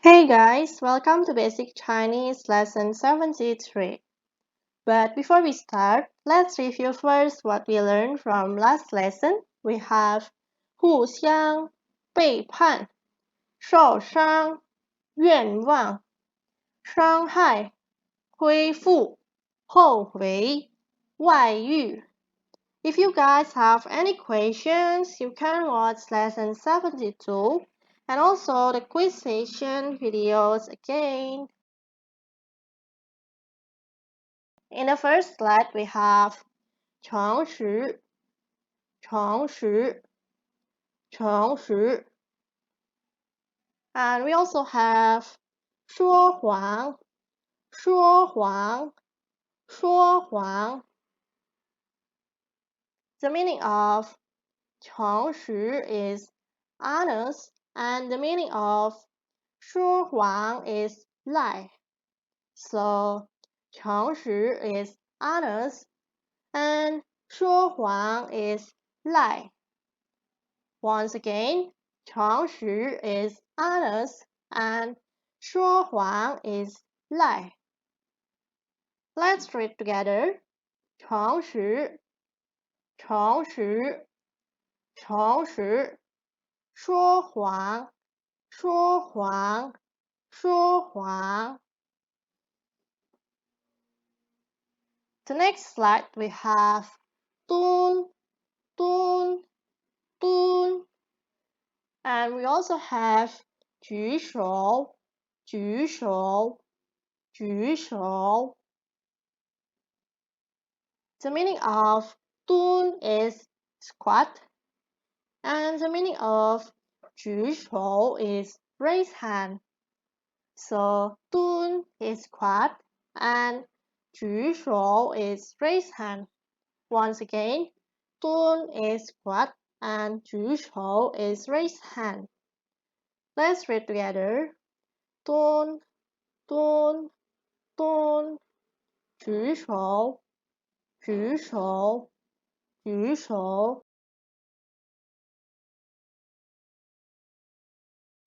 Hey guys, welcome to Basic Chinese Lesson 73. But before we start, let's review first what we learned from last lesson. We have 互相、背叛、受伤、愿望、伤害、恢复、后悔、外遇。If you guys have any questions, you can watch lesson 72 and also the quiz session videos again. In the first slide, we have 诚实、诚实、诚实 and we also have 说谎、说谎、说谎 The meaning of 诚实 is honest and the meaning of 说谎 is lie. So 诚实 is honest and 说谎 is lie. Once again, 诚实 is honest and 说谎 is lie. Let's read together. 诚实，诚实，诚实，说谎，说谎，说谎。The next slide we have 蹲，蹲，蹲 and we also have 举手，举手，举手。The meaning of 蹲 is squat and the meaning of 举手 is raise hand. So 蹲 is squat and 举手 is raise hand. Once again, 蹲 is squat and 举手 is raise hand. Let's read together. 蹲，蹲，蹲，举手，举手，举手。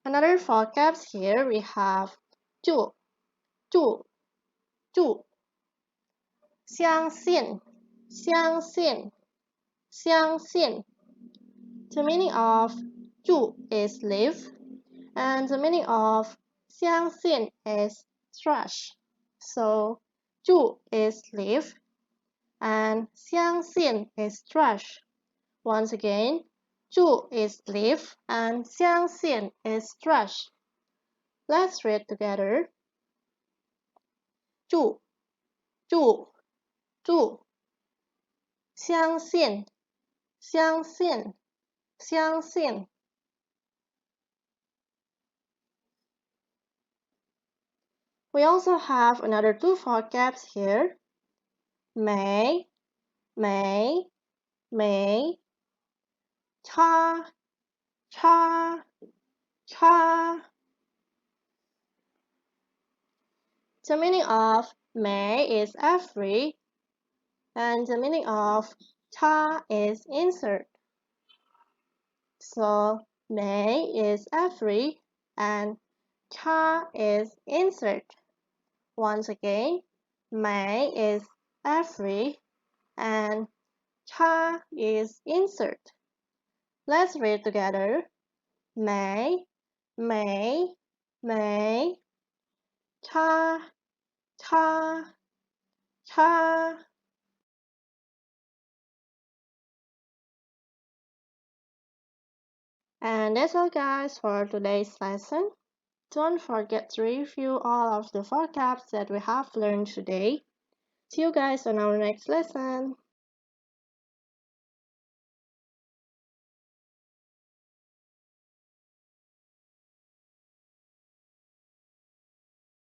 Another vocabs here we have 就，就，就，相信，相信，相信。The meaning of 就 is live, and the meaning of 相信 is trust. So 就 is live, and 相信 is trust. Once again, 就 is live, and 相信 is trust. Let's read together. 就，就，就，相信，相信，相信。We also have another two vocabs here. May, may, may. 差，差，差。The meaning of may is every, and the meaning of 差 is insert. So may is every and 差 is insert. Once again, may is every and 差 is insert. Let's read together. May, may, may. 差，差，差。And that's all guys for today's lesson. Don't forget to review all of the vocabs that we have learned today. See you guys on our next lesson.